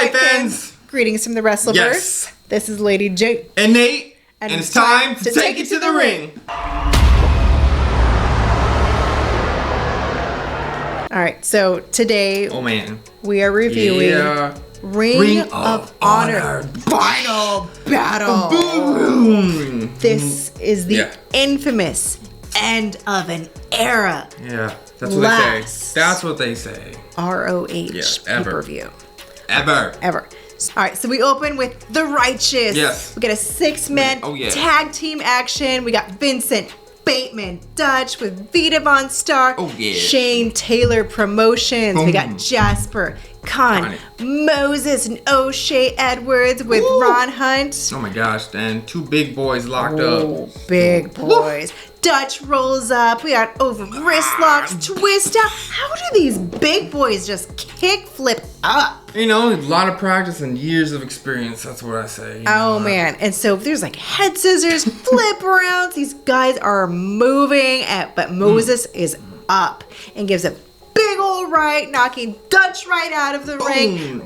Alright, fans. Greetings from the Wrestleverse. Yes. This is Lady J. And Nate. And it's time to take it to the ring. Alright, so today we are reviewing Ring of Honor Final Battle. Boom. This is the infamous end of an era. Yeah, that's what they say. That's what they say. ROH pay-per-view. Ever. Alright, so we open with The Righteous. Yes. We get a 6-man tag team action. We got Vincent, Bateman, Dutch with Vita Von Star. Shane Taylor Promotions. We got Jasper, Khan, Moses, and O'Shea Edwards with Ron Hunt. Oh my gosh, and two big boys locked up. Big boys. Dutch rolls up. We got over wrist locks, twist out. How do these big boys just kick flip up? You know, a lot of practice and years of experience. That's what I say. Man. And so there's like head scissors, flip arounds. These guys are moving, but Moses is up and gives a big old right, knocking Dutch right out of the ring.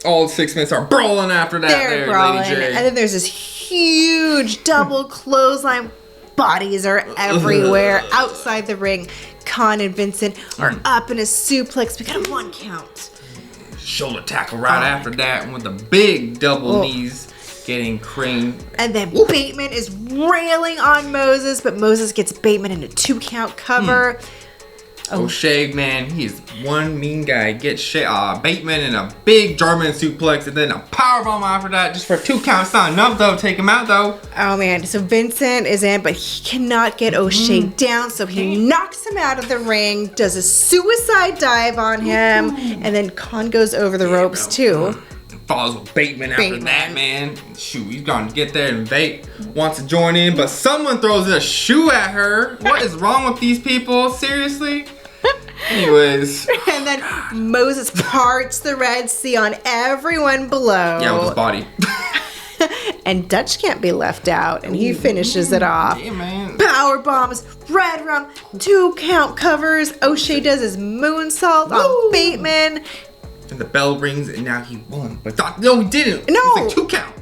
All 6 minutes are brawling after that. They're brawling. Lady J. And then there's this huge double clothesline. Bodies are everywhere outside the ring. Khan and Vincent are up in a suplex. We got a 1 count. Shoulder tackle right after that with the big double knees getting creamed. And then Bateman is railing on Moses, but Moses gets Bateman in a 2 count cover. O'Shea, man, he's one mean guy. Gets Bateman in a big German suplex and then a powerbomb after that just for a 2 count. It's not enough though. Take him out though. Oh man, so Vincent is in, but he cannot get O'Shea down, so he knocks him out of the ring, does a suicide dive on him, and then Khan goes over the ropes too. Follows with Bateman after that, man. Shoot, he's gonna get there and Bate wants to join in, but someone throws a shoe at her. What is wrong with these people? Seriously? Anyways. And then Moses parts the Red Sea on everyone below. Yeah, with his body. And Dutch can't be left out, and he finishes it off. Yeah, man. Power bombs, red rum, 2 count covers. O'Shea does his moonsault on Bateman. And the bell rings, and now he won. But no, he didn't. No. It's like 2 count.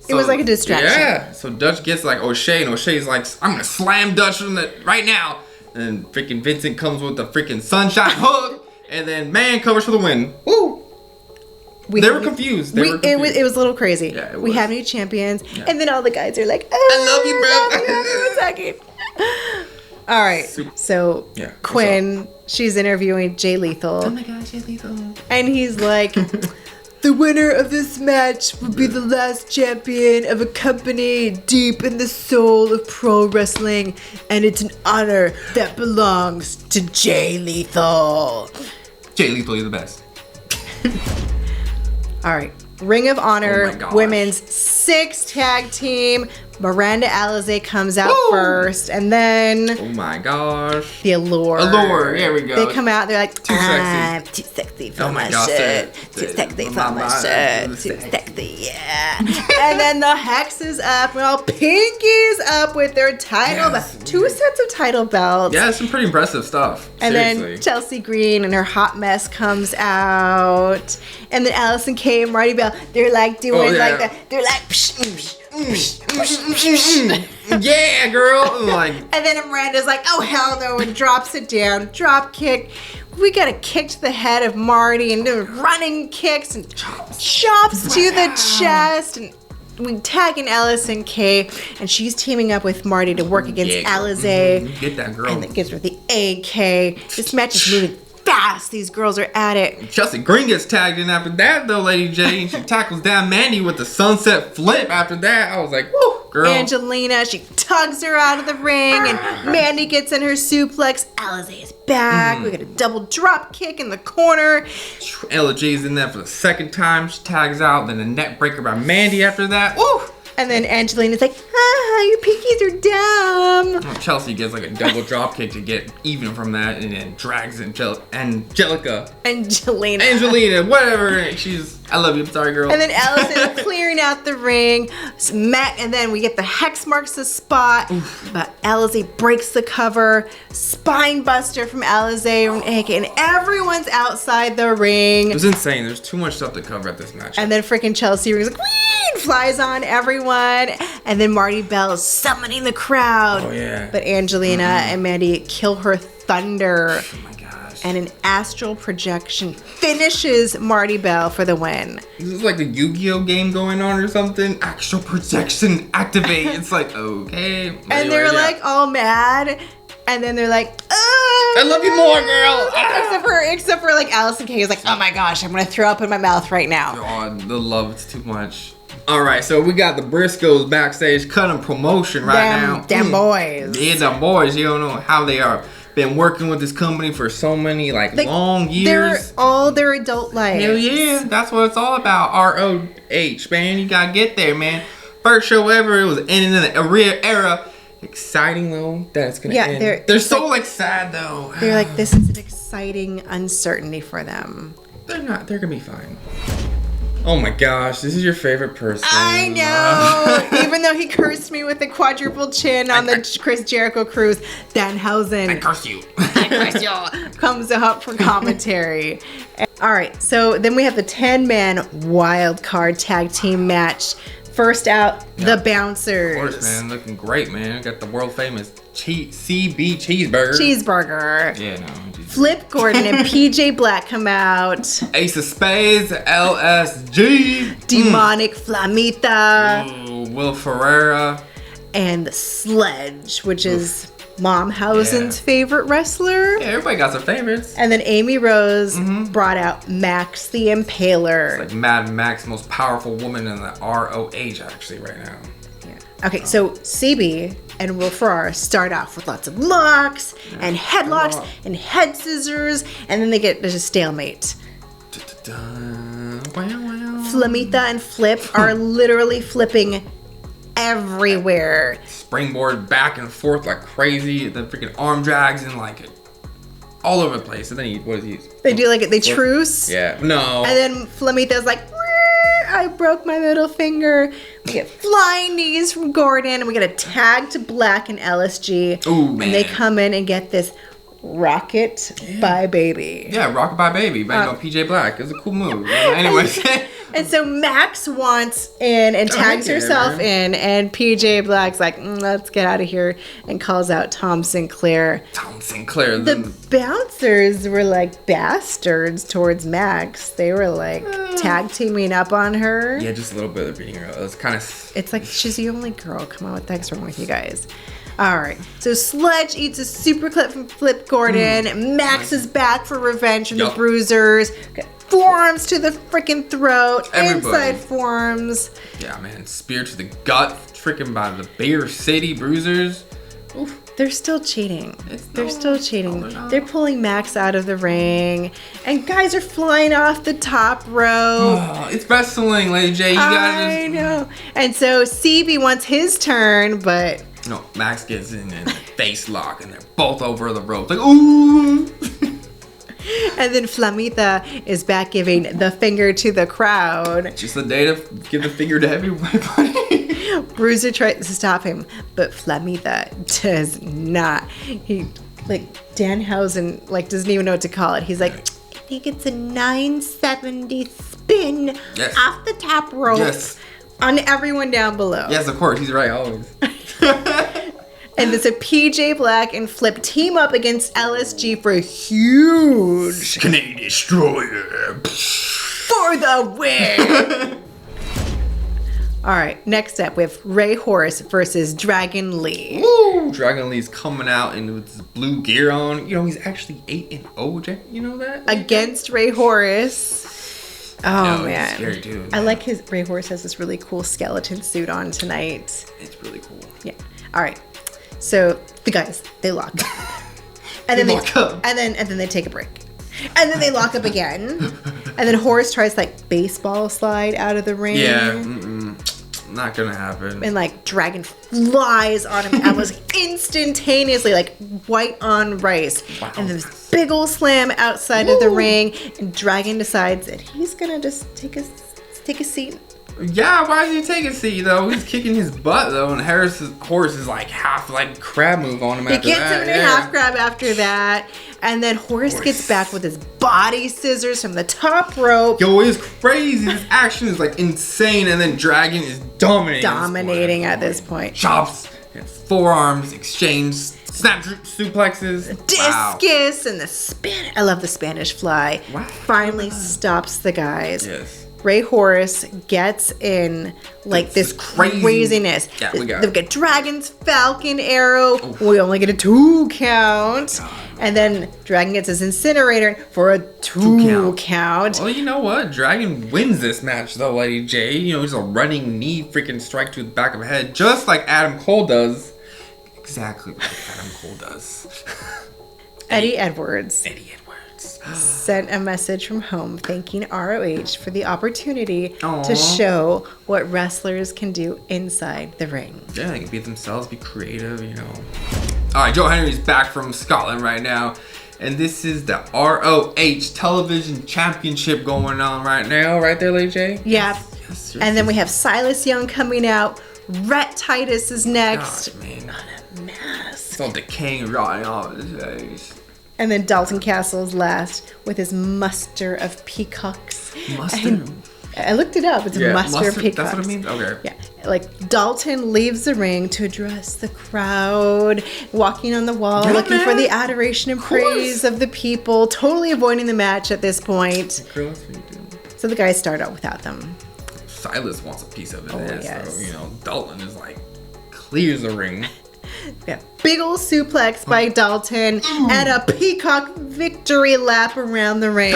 So, it was like a distraction. Yeah. So Dutch gets like O'Shea, and O'Shea's like, I'm gonna slam Dutch right now. And freaking Vincent comes with the freaking sunshine hook, and then man covers for the win. Woo! They were confused. It was a little crazy. Yeah, we have new champions, and then all the guys are like, I love you, bro. All right. So Quinn, she's interviewing Jay Lethal. Oh my gosh, Jay Lethal. And he's like, the winner of this match will be the last champion of a company deep in the soul of pro wrestling, and it's an honor that belongs to Jay Lethal. Jay Lethal, you're the best. All right, Ring of Honor women's 6 tag team. Miranda Alizé comes out first, and then oh my gosh, the Allure. Here we go. They come out. They're like, too sexy. I'm too sexy for my shirt. Too sexy for my shirt. Too sexy, yeah. And then the Hex is up. Well, Pinky's up with their title, 2 sets of title belts. Yeah, some pretty impressive stuff. And then Chelsea Green and her hot mess comes out, and then Allison Kay and Marty Bell. They're like doing like that. They're like. Psh, yeah, girl. Like, and then Miranda's like, oh hell no, and drops it down. Drop kick. We got a kick to the head of Marty and doing running kicks and chops to the chest. And we tag in Allison Kay, and she's teaming up with Marty to work against Alizé. Get that girl. And it gives her the AK. This match is moving fast. These girls are at it. Chelsea Green gets tagged in after that though, Lady J. And she tackles down Mandy with the sunset flip after that. I was like, woo, girl. Angelina, she tugs her out of the ring, and Mandy gets in her suplex. Alizé is back. We got a double drop kick in the corner. LG's in there for the 2nd time. She tags out. Then a neck breaker by Mandy after that. Woo! And then Angelina's like, your pinkies are dumb. Well, Chelsea gets like a double drop kick to get even from that, and then drags Angelina, whatever. I love you. I'm sorry, girl. And then Allison clearing out the ring. And then we get the hex marks the spot. But Alizé breaks the cover. Spine buster from Alizé and everyone's outside the ring. It was insane. There's too much stuff to cover at this match. And then freaking Chelsea rings like, Whee! Flies on everyone. And then Marty Bell is summoning the crowd. Oh, yeah. But Angelina and Mandy kill her thunder. Oh, my gosh. And an astral projection finishes Marty Bell for the win. This is like a Yu-Gi-Oh game going on or something. Astral projection activate. It's like, okay. And they're like all mad. And then they're like, I love you more, girl. Except for like Allison Kay is like, oh my gosh, I'm gonna throw up in my mouth right now. Oh, the love, it's too much. All right, so we got the Briscoes backstage cutting promotion now. Damn boys. Yeah, the boys. You don't know how they are. Been working with this company for so many long years. They're all their adult lives. Hell yeah, that's what it's all about. ROH, man. You gotta get there, man. First show ever. It was ending in the era. Exciting though that it's gonna end. They're so like sad though. They're like, this is an exciting uncertainty for them. They're not. They're gonna be fine. Oh my gosh, this is your favorite person. I know. Even though he cursed me with the quadruple chin on the Chris Jericho cruise, Danhausen. I curse you. I curse you. Comes up for commentary. All right, so then we have the 10-man Wildcard tag team match. First out, the Bouncers. Of course, man. Looking great, man. Got the world famous CB cheeseburger. Cheeseburger. Yeah, no. Flip Gordon and PJ Black come out. Ace of Spades, LSG. Demonic Flamita. Ooh, Will Ferreira. And the Sledge, which is Momhausen's favorite wrestler. Yeah, everybody got their favorites. And then Amy Rose brought out Max the Impaler. It's like Mad Max, most powerful woman in the ROH actually right now. Yeah. Okay, so CB and Will Ferrara start off with lots of locks and headlocks and head scissors, and then there's a stalemate. Flamita and Flip are literally flipping everywhere. Springboard back and forth like crazy. The freaking arm drags and like all over the place. And then what does he use? They do like it. They truce. Yeah. No. And then Flamita's like, I broke my middle finger. We get flying knees from Gordon, and we get a tag to Black and LSG. Ooh, man. And they come in and get this Rocket by Baby. Yeah, Rocket by Baby. But PJ Black. It's a cool move. Anyways. And so Max wants in and tags herself in, and PJ Black's like, let's get out of here, and calls out Tom Sinclair. Tom Sinclair. The Bouncers were like bastards towards Max. They were like tag teaming up on her. Yeah, just a little bit of beating her. It was kind of... It's like, she's the only girl. Come on, what the heck's wrong with you guys? All right, so Sledge eats a super clip from Flip Gordon. Max is back for revenge from the Bruisers. Forearms to the freaking throat. Inside forearms. Yeah, man. Spear to the gut. Freaking by the Bear City Bruisers. Oof. They're still cheating. They're still cheating. They're pulling Max out of the ring. And guys are flying off the top rope. Oh, it's wrestling, Lady J. You gotta I know. And so CB wants his turn, but... No, Max gets in and face lock, and they're both over the rope. Like, ooh! And then Flamita is back giving the finger to the crowd. Just the day to give the finger to everybody. Bruiser tries to stop him, but Flamita does not. He, Danhausen, doesn't even know what to call it. He's like, I think it's a 970 spin off the top rope on everyone down below. Yes, of course. He's right, always. And it's a PJ Black and Flip team up against LSG for a huge Canadian Destroyer for the win. All right, next up we have Ray Horace versus Dragon Lee. Woo! Dragon Lee's coming out and with his blue gear on. You know, he's actually 8-0. You know that? Against Ray Horace. Oh, man. Scary dude. I like Ray Horace has this really cool skeleton suit on tonight. It's really cool. Yeah. All right. So the guys, they lock up. And then they lock up. And then they take a break. And then they lock up again. And then Horace tries baseball slide out of the ring. Yeah. Not gonna happen. And Dragon flies on him and was instantaneously white on rice. Wow. And there's big ol' slam outside of the ring. And Dragon decides that he's gonna just take a seat Yeah, why did he take a seat though? He's kicking his butt though, and Horace is like half like crab move on him after that. He gets him in a half grab after that, and then Horace gets back with his body scissors from the top rope. Yo, it's crazy. This action is like insane, and then Dragon is dominating at this point. Chops and forearms exchange, snap suplexes, discus, and the spin. I love the Spanish fly. Wow. Finally stops the guys. Yes. Ray Horace gets in like this craziness. Yeah, we got They get Dragon's Falcon Arrow. Oof. We only get a 2 count. God. And then Dragon gets his incinerator for a 2 count. Well, you know what? Dragon wins this match though, Lady J. You know, he's a running knee freaking strike to the back of the head, just like Adam Cole does. Exactly like Adam Cole does. Eddie Edwards sent a message from home thanking ROH for the opportunity to show what wrestlers can do inside the ring. Yeah, they can be themselves, be creative, you know. Alright, Joe Henry's back from Scotland right now. And this is the ROH Television Championship going on right now. Right there, Lady J? Yeah. Yes, and then we have Silas Young coming out. Rhett Titus is next. Gosh, man. On a mask. It's all decaying and rotting off his face. And then Dalton Castle's last with his muster of peacocks. Muster? I looked it up. It's a muster of peacocks. That's what it means? Okay. Yeah. Like Dalton leaves the ring to address the crowd, walking on the wall, looking for the adoration and praise of the people, totally avoiding the match at this point. So the guys start out without them. Silas wants a piece of it. Yes. So, you know, Dalton is like, clears the ring. Yeah, big old suplex by Dalton and a peacock victory lap around the ring.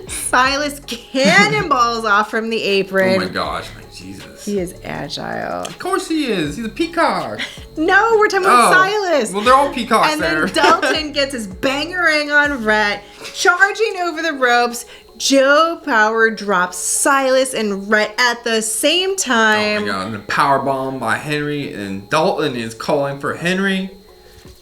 Silas cannonballs off from the apron. Oh my gosh, my Jesus. He is agile. Of course he is. He's a peacock. No, we're talking about Silas. Well, they're all peacocks there. And then Dalton gets his bangerang on Rhett, charging over the ropes. Joe Power drops Silas and Rhett at the same time. Oh my god, and a powerbomb by Henry, and Dalton is calling for Henry,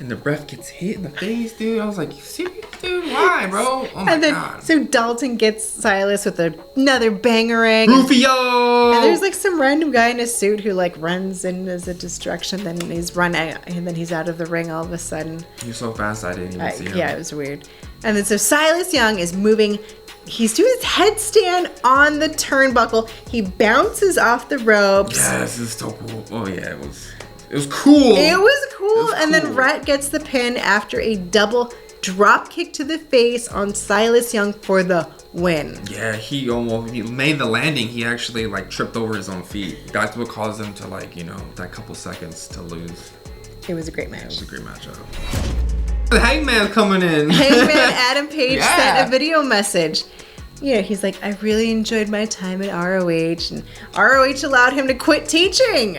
and the ref gets hit in the face, dude. I was like, you serious, dude? Why, bro? Oh my god. So Dalton gets Silas with another bangerang. Rufio! And there's like some random guy in a suit who like runs in as a distraction, then he's running, and then he's out of the ring all of a sudden. He's so fast I didn't even see him. Yeah, it was weird. And then so Silas Young is moving. He's doing his headstand on the turnbuckle. He bounces off the ropes. Yes, this is so cool. Oh yeah, it was cool. It was cool. And then Rhett gets the pin after a double drop kick to the face on Silas Young for the win. Yeah, he made the landing. He actually like tripped over his own feet. That's what caused him to like, you know, that couple seconds to lose. It was a great match. It was a great match. The Hangman's coming in. Hangman Adam Page sent a video message. Yeah, he's like, I really enjoyed my time at ROH, and ROH allowed him to quit teaching.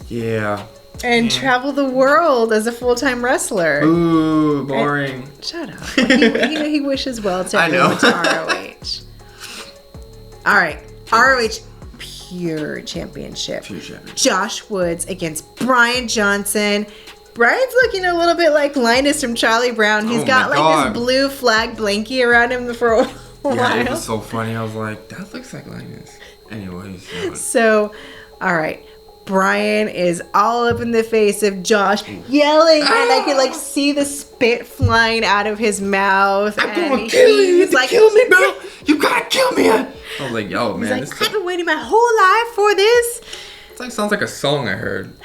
Yeah. And travel the world as a full-time wrestler. Ooh, boring. Shut up. He wishes well to everyone to ROH. All right, ROH Pure Championship. Josh Woods against Bryan Johnson. Bryan's looking a little bit like Linus from Charlie Brown. He's got like this blue flag blankie around him for a while. Yeah, it was so funny. I was like, that looks like Linus. Anyways. So, all right. Bryan is all up in the face of Josh, yelling, and I can like see the spit flying out of his mouth. I'm gonna kill you. You like, kill me, bro. You gotta kill me. I was like, yo, man. He's like, I've been waiting my whole life for this. It's like sounds like a song I heard.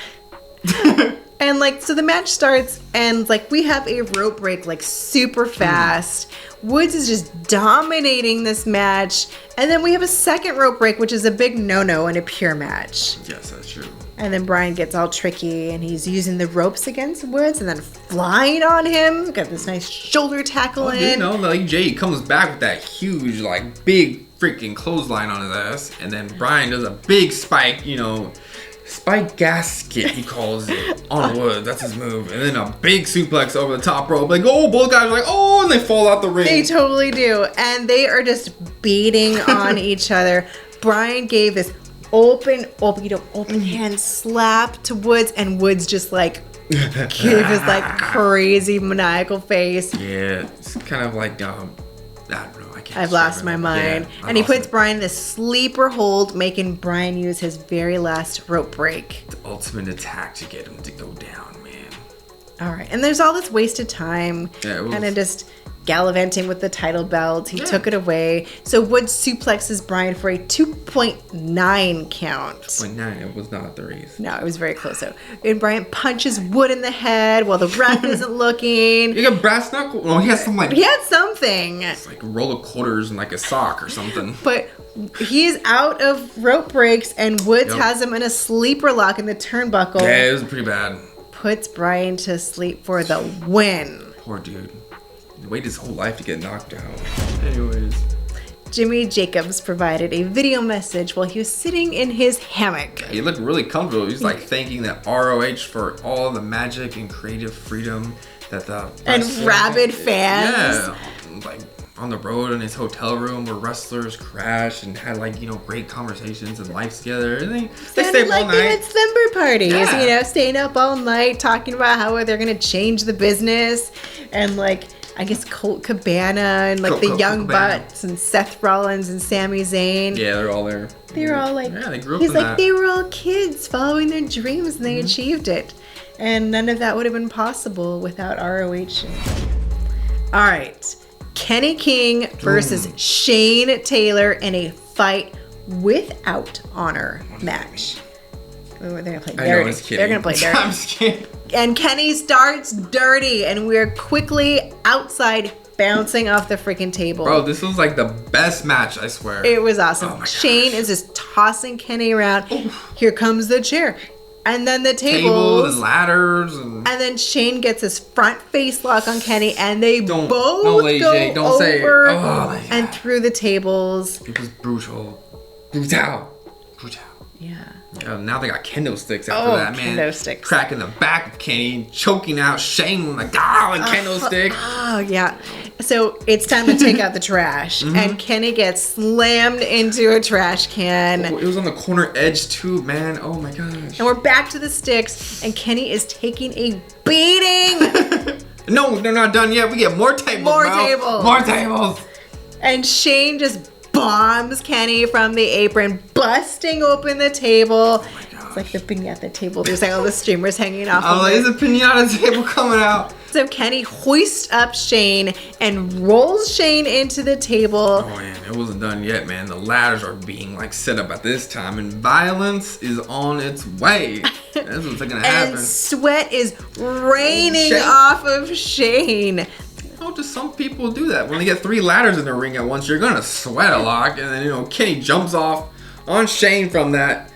And like, so the match starts, and like we have a rope break like super fast. Woods is just dominating this match, and then we have a second rope break, which is a big no-no in a pure match. Yes, that's true. And then Bryan gets all tricky, and he's using the ropes against Woods, and then flying on him. Got this nice shoulder tackle in. You know, like Jay comes back with that huge, like big freaking clothesline on his ass, and then Bryan does a big spike, you know. Spike gasket, he calls it, on Wood. That's his move. And then a big suplex over the top rope. Like, oh, both guys are like, oh, and they fall out the ring. They totally do. And they are just beating on each other. Bryan gave this open hand slap to Woods, and Woods just like gave his like crazy maniacal face. Yeah, it's kind of like, I don't know. I I've lost my mind. Yeah, and he puts Bryan in a sleeper hold, making Bryan use his very last rope break. The ultimate attack to get him to go down, man. All right. And there's all this wasted time. Yeah, it was... And then just gallivanting with the title belt. He took it away. So Wood suplexes Bryan for a 2.9 count. 2.9. It was not a 3. No, it was very close. So, and Bryan punches Wood in the head while the ref isn't looking. You got brass knuckle? Well, he has some like... He had something. It's like a roll of quarters and like a sock or something. But he's out of rope breaks and Woods has him in a sleeper lock in the turnbuckle. Yeah, it was pretty bad. Puts Bryan to sleep for the win. Poor dude. He waited his whole life to get knocked out. Anyways. Jimmy Jacobs provided a video message while he was sitting in his hammock. He looked really comfortable. He was like thanking the ROH for all the magic and creative freedom that the... And rabid fans. Yeah. Like on the road in his hotel room where wrestlers crashed and had like, you know, great conversations and lives together. And they stayed up like all they night. had slumber parties, Yeah. you know, staying up all night, talking about how they're going to change the business. And like... I guess Colt Cabana and like the Young Bucks and Seth Rollins and Sami Zayn. Yeah, they're all there. They were all like, yeah, they grew up he's in like, that. they were all kids following their dreams and they achieved it. And none of that would have been possible without ROH. All right. Kenny King versus Shane Taylor in a fight without honor match. They're going to play dirty. I know, I was kidding. They're going to play dirty. I'm just kidding. And Kenny starts dirty, and we're quickly outside bouncing off the freaking table. Bro, this was like the best match, I swear. It was awesome. Oh my Shane is just tossing Kenny around. Here comes the chair. And then the Tables tables. and ladders. And then Shane gets his front face lock on Kenny, and they both no, Lady go J, don't say it. over Oh, my and God. through the tables. It was brutal. Brutal. Yeah. Now they got kendo sticks after that, man. Kendo sticks. Cracking the back of Kenny, choking out Shane with a kendo stick. Oh, yeah. So it's time to take out the trash. And Kenny gets slammed into a trash can. Oh, it was on the corner edge too, man. Oh my gosh. And we're back to the sticks, and Kenny is taking a beating. No, they're not done yet. We get more tables, More bro. tables. More tables. And Shane just bombs Kenny from the apron, busting open the table. Oh my gosh. It's like the pinata table. There's like all the streamers hanging off I was of like, it. is a pinata table coming out? So Kenny hoists up Shane and rolls Shane into the table. Oh man, it wasn't done yet, man. The ladders are being like set up at this time, and violence is on its way. That's what's gonna happen. And sweat is raining Shane. off of Shane. How do some people do that? When they get 3 ladders in the ring at once, you're gonna sweat a lot, and then you know Kenny jumps off on Shane from that.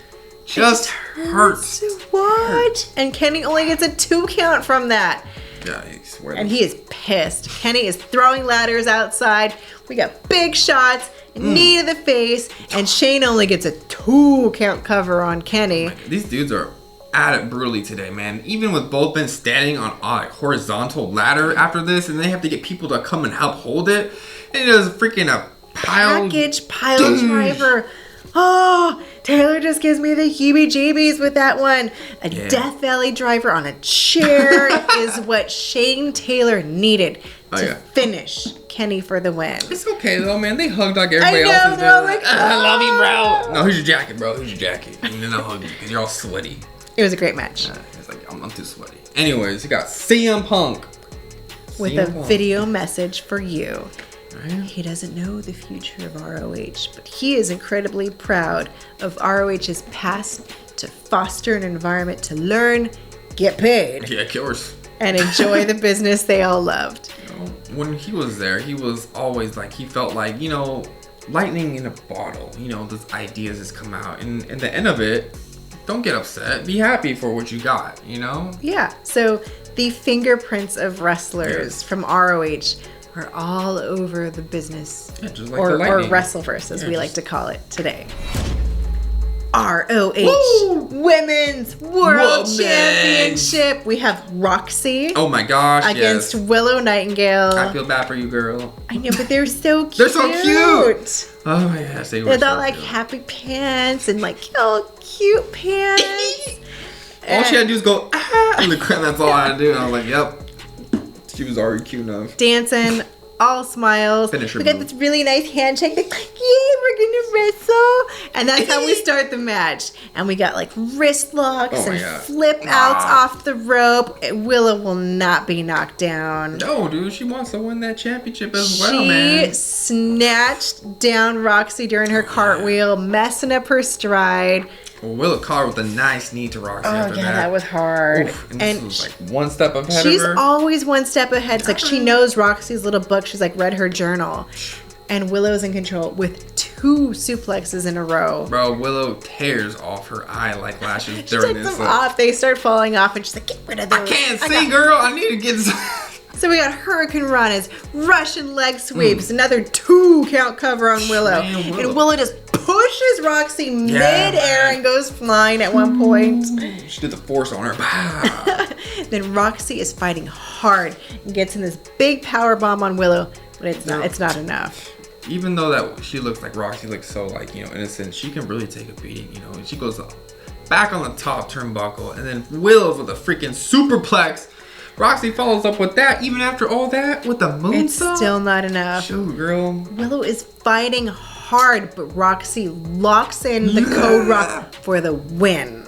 Just hurts. What? And Kenny only gets a 2 count from that. Yeah, I swear. And he is pissed. Kenny is throwing ladders outside. We got big shots, knee to the face, and Shane only gets a 2 count cover on Kenny. These dudes are at it brutally today, man. Even with both men standing on a horizontal ladder after this, and they have to get people to come and help hold it. And it is freaking a pile driver. Oh, Taylor just gives me the heebie-jeebies with that one. A Death Valley driver on a chair is what Shane Taylor needed to finish Kenny for the win. It's okay though, man. They hugged like everybody else is they're doing. like, I love you, bro. No, here's your jacket, bro. Here's your jacket. And then I'll hug you because you're all sweaty. It was a great match. It's like, I'm too sweaty. Anyways, you got CM Punk. With a video message for you. He doesn't know the future of ROH, but he is incredibly proud of ROH's past to foster an environment to learn, get paid, Yeah, killers. and enjoy the business they all loved. You know, when he was there, he was always like, he felt like, you know, lightning in a bottle. You know, those ideas just come out. And at the end of it, don't get upset. Be happy for what you got, you know? Yeah, so the fingerprints of wrestlers from ROH are all over the business, just like or the lightning. Wrestleverse, as we like to call it today. ROH Woo! Women's World Championship. We have Roxy Oh my gosh, against yes. Willow Nightingale. I feel bad for you, girl. I know, but they're so cute. They're so cute. Oh my gosh, they were They're so all like cute. happy pants and like cute pants. All she had to do is go, ah, in the crowd. That's all I had to do. And I was like, yep. She was already cute enough. Dancing all smiles. Finisher We got move. this really nice handshake. Like, yay, we're gonna wrestle. And that's how we start the match. And we got like wrist locks Oh my and God. flip outs off the rope. Willow will not be knocked down. No, dude, she wants to win that championship as well, She man. snatched down Roxy during her cartwheel, messing up her stride. Well, Willow caught her with a nice knee to Roxy Oh after yeah, that was hard. Oof, and this was like one step ahead of She's her. always one step ahead. It's like she knows Roxy's little book. She's like read her journal. And Willow's in control with 2 suplexes in a row. Bro, Willow tears off her eye like lashes She during takes this. them off. They start falling off, and she's like, "Get rid of those." I can't see, girl. I need to get some. So we got Hurricane Rana's Russian leg sweeps. Another 2 count cover on Willow. Man, Willow. And Willow just pushes Roxy Yeah, mid-air man. and goes flying at one point. She did the force on her. Pow. Then Roxy is fighting hard and gets in this big power bomb on Willow, but it's not enough. Even though that she looks like Roxy looks so like, you know, innocent, she can really take a beating, you know. And she goes back on the top turnbuckle, and then Willow's with a freaking superplex. Roxy follows up with that, even after all that, with the moonsault. It's still not enough. Shoot, girl. Willow is fighting hard, but Roxy locks in the code rock for the win.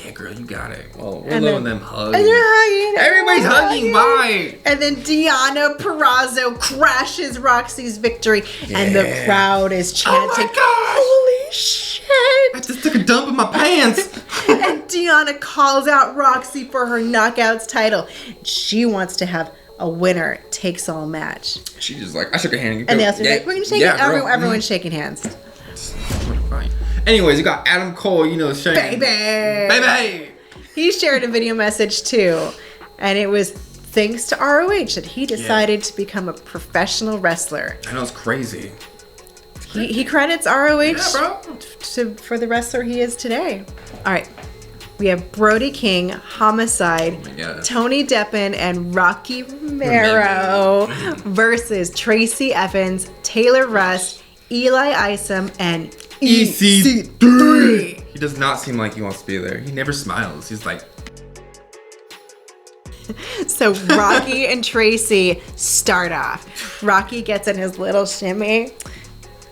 Yeah, girl, you got it. Well, And Willow then- and them hug. And they're hugging. Everybody's hugging. Bye. And then Deonna Purrazzo crashes Roxy's victory, and the Yeah. crowd is chanting, Oh my gosh. "Holy shit!" I just took a dump in my pants. And Deonna calls out Roxy for her Knockouts title. She wants to have a winner takes all match. She just like, I shook her hand. And they also like, we're gonna shake it. girl. Everyone's shaking hands. Fine. Anyways, you got Adam Cole, you know, shaking. Baby! He shared a video message too, and it was thanks to ROH that he decided to become a professional wrestler. I know, it's crazy. He credits ROH Yeah, bro. for the wrestler he is today. All right. We have Brody King, Homicide, Oh my God. Tony Deppen, and Rocky Romero versus Tracy Evans, Taylor Russ, Eli Isom, and EC3. He does not seem like he wants to be there. He never smiles. He's like, So Rocky and Tracy start off. Rocky gets in his little shimmy.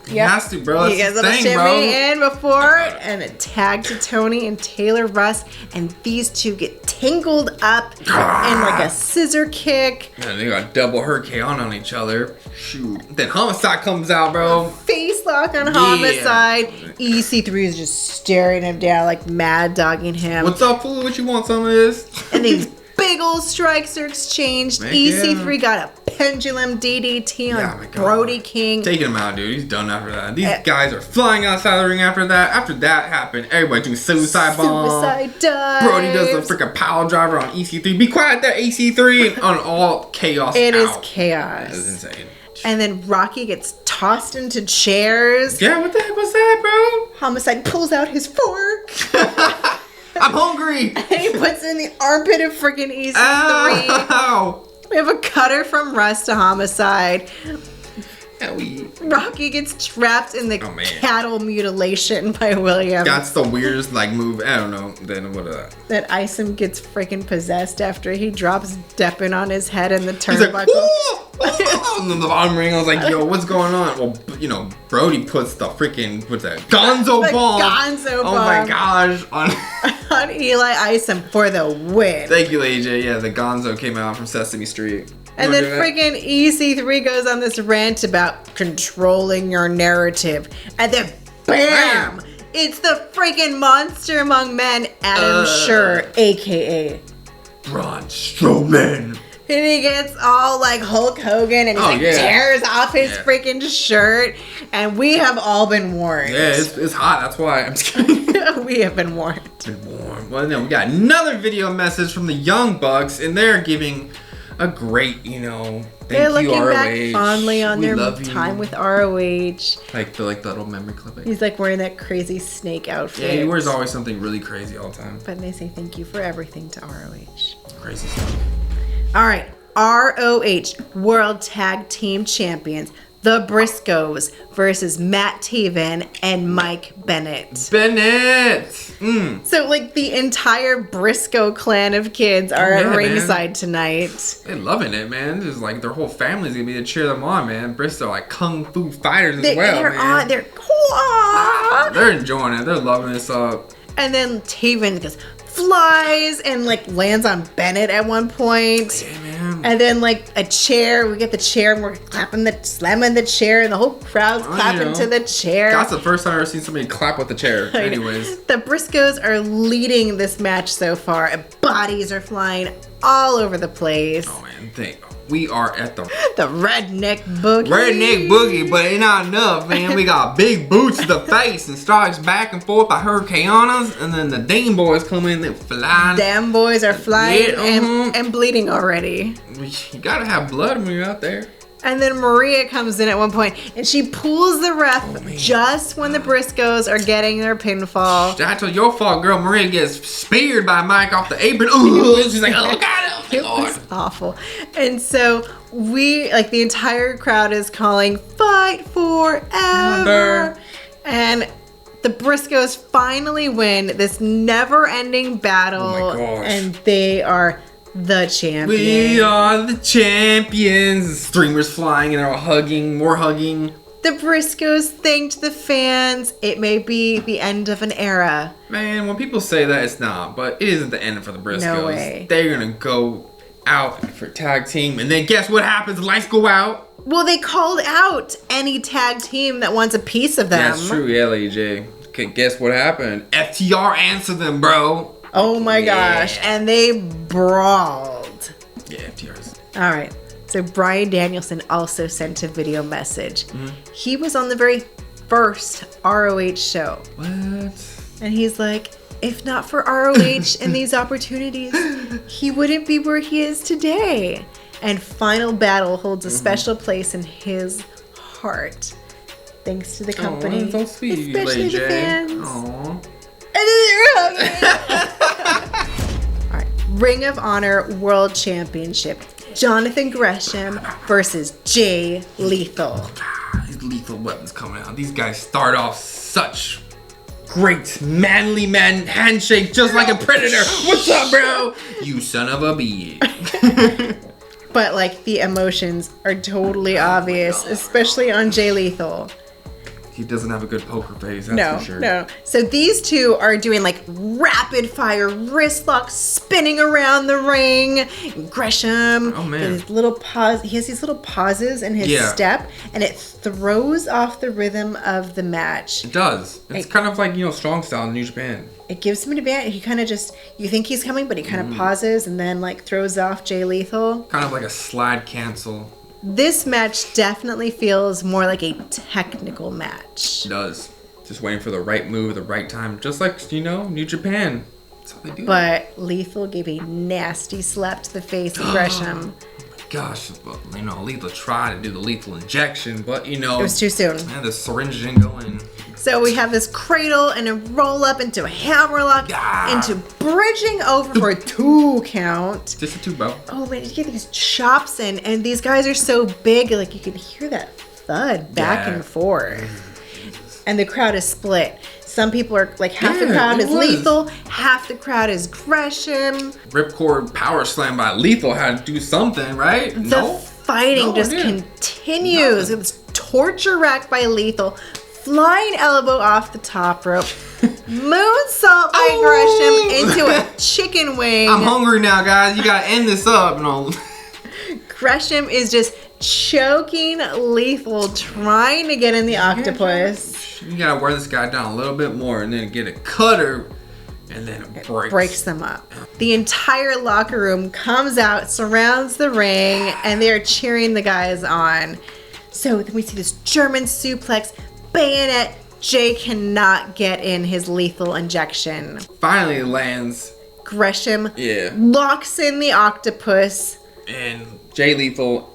he has to, bro. He That's gets the a thing, shimmy bro. in before and a tag to Tony and Taylor Russ, and these two get tangled up in like a scissor kick. Man, they got double hurricane on each other. Shoot. Then Homicide comes out, bro. Face lock on Homicide. EC3 is just staring him down, like mad dogging him. What's up, fool? What you want some of this? And these big old strikes are exchanged. Heck EC3 yeah. got a pendulum DDT Yeah, on my God. Brody King. Taking him out, dude. He's done after that. These guys are flying outside the ring after that. After that happened, everybody doing suicide bomb. Suicide dives. Brody does the freaking power driver on EC3. Be quiet there, EC3. On all chaos. It is out. chaos. That is insane. And then Rocky gets tossed into chairs. Yeah, what the heck was that, bro? Homicide pulls out his fork. I'm hungry. And he puts it in the armpit of freaking EC3. Ow. We have a cutter from Russ to Homicide. Howie. Rocky gets trapped in the Oh, man. cattle mutilation by William. That's the weirdest like move. I don't know. Then what? That Isom gets freaking possessed after he drops Deppen on his head in the He's like, turnbuckle. "Whoa!" And then the bottom ring. I was like, yo, what's going on? Well, you know, Brody puts the freaking what's that? Gonzo The bomb. Gonzo Oh my bomb. gosh. On Eli Isom for the win. Thank you, AJ. Yeah, the Gonzo came out from Sesame Street. And then freaking EC3 goes on this rant about controlling your narrative. And then BAM! It's the freaking monster among men, Adam Scherr, aka Braun Strowman. And he gets all like Hulk Hogan and he tears off his freaking shirt. And we have all been warned. Yeah, it's hot. That's why. I'm just kidding. We have been warned. Been warned. Well, no, we got another video message from the Young Bucks, and they're giving a great, you know, They're thank you, looking ROH. back fondly on We their love you. time with ROH. Like the little memory clip. He's like wearing that crazy snake outfit. Yeah, he wears always something really crazy all the time. But they say thank you for everything to ROH. Crazy stuff. All right, ROH World Tag Team Champions the Briscoes versus Matt Taven and Mike Bennett. Bennett! So, like, the entire Briscoe clan of kids are at ringside tonight. They're loving it, man. Just like their whole family's gonna be to cheer them on, man. Briscoe like kung fu fighters as well, man. They're enjoying it. They're loving this up. And then Taven goes, flies and like lands on Bennett at one point. Yeah, man. And then like a chair, we get the chair and we're slamming the chair and the whole crowd's clapping to the chair. That's the first time I've ever seen somebody clap with the chair. Anyways. The Briscoes are leading this match so far and bodies are flying all over the place. Oh man, we are at the redneck boogie. Redneck boogie, but it not enough, man. We got big boots to the face and strikes back and forth by Hurricanes, and then the Dame boys come in and flying. Damn boys are flying and bleeding already. You gotta have blood when you're out there. And then Maria comes in at one point and she pulls the ref just when the Briscoes are getting their pinfall. That's your fault, girl. Maria gets speared by Mike off the apron. Ooh, she's like, oh God, it was awful. And so the entire crowd is calling "Fight Forever," and the Briscoes finally win this never-ending battle. Oh my gosh. And they are the champions. We are the champions. Streamers flying and they're all hugging, more hugging. The Briscoes thanked the fans. It may be the end of an era. Man, when people say that, it's not. But it isn't the end for the Briscoes. No way. They're going to go out for tag team. And then guess what happens? Lights go out. Well, they called out any tag team that wants a piece of them. That's true, yeah, LJ. Okay, guess what happened? FTR answered them, bro. Oh my gosh. And they brawled. Yeah, FTR's. All right. So Bryan Danielson also sent a video message. He was on the very first ROH show. What? And he's like, if not for ROH and these opportunities, he wouldn't be where he is today. And Final Battle holds a special place in his heart. Thanks to the company. Oh, that's so sweet, especially the fans. Aww. All right. Ring of Honor World Championship. Jonathan Gresham versus Jay Lethal. These lethal weapons coming out. These guys start off such great manly man handshake just like a predator. What's up, bro? You son of a bitch. But like the emotions are totally obvious, especially on Jay Lethal. He doesn't have a good poker face, that's for sure. No. So these two are doing like rapid fire wrist locks, spinning around the ring. Gresham, his little pause. He has these little pauses in his step, and it throws off the rhythm of the match. It does. It's kind of like, strong style in New Japan. It gives him an advantage. He kind of you think he's coming, but he kind of pauses and then like throws off Jay Lethal. Kind of like a slide cancel. This match definitely feels more like a technical match. It does. Just waiting for the right move at the right time. Just like, New Japan. That's how they do it. But Lethal gave a nasty slap to the face of Gresham. Gosh, Lethal tried to do the lethal injection, but it was too soon. Man, the syringe didn't go in. So we have this cradle and a roll up into a hammerlock, into bridging over for a 2 count. Just a 2, bro. Oh man, you get these chops in, and these guys are so big, like you can hear that thud back and forth. And the crowd is split. Some people are like half the crowd is Lethal, half the crowd is Gresham. Ripcord power slam by Lethal had to do something, right? The fighting just continues. It was torture racked by Lethal. Flying elbow off the top rope. Moonsault by Gresham into a chicken wing. I'm hungry now, guys. You gotta end this up. Gresham is just choking Lethal, trying to get in the octopus. You gotta wear this guy down a little bit more and then get a cutter, and then it breaks them up. The entire locker room comes out, surrounds the ring, and they're cheering the guys on. So then we see this German suplex, bayonet. Jay cannot get in his lethal injection. Finally lands. Gresham locks in the octopus. And Jay Lethal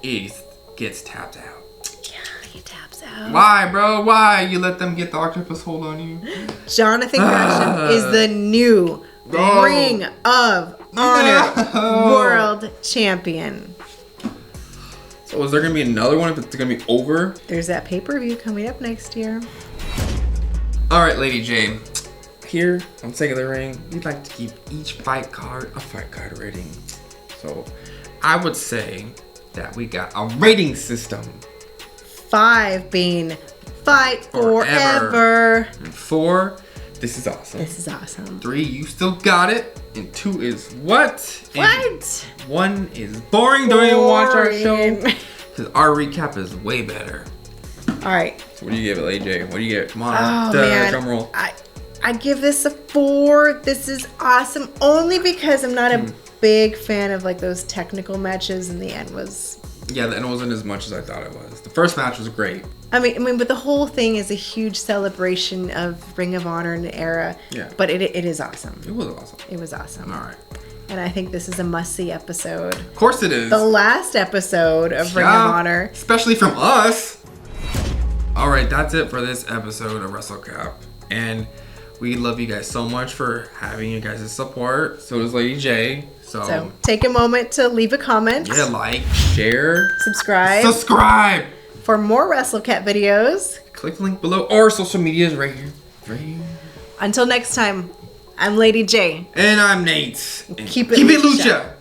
gets tapped out. Yeah, he taps out. Why, bro? Why? You let them get the octopus hold on you? Jonathan Gresham is the new Ring of Honor World Champion. So is there gonna be another one if it's gonna be over? There's that pay-per-view coming up next year. All right, Lady J. Here on Sake of the Ring, we'd like to give each fight card a fight card rating. So I would say that we got a rating system. 5 being fight forever. And 4, this is awesome. This is awesome. 3, you still got it. And 2 is what? And What? 1 is boring. Don't even watch our show. Because our recap is way better. All right. So what do you give it, Lady J? What do you give it? Come on. Oh, man. Drum roll. I give this a 4. This is awesome. Only because I'm not a big fan of like those technical matches, and the end was... Yeah, the end wasn't as much as I thought it was. The first match was great. I mean, but the whole thing is a huge celebration of Ring of Honor and the era. Yeah. But it is awesome. It was awesome. It was awesome. All right. And I think this is a must-see episode. Of course it is. The last episode of Ring of Honor. Especially from us. All right, that's it for this episode of Wrestlecap. And we love you guys so much for having you guys' support. So does Lady J. So take a moment to leave a comment. Yeah, like, share. Subscribe. For more Wrestlecap videos. Click the link below. Or social media is right here. Right here. Until next time, I'm Lady J. And I'm Nate. Keep it Lucha.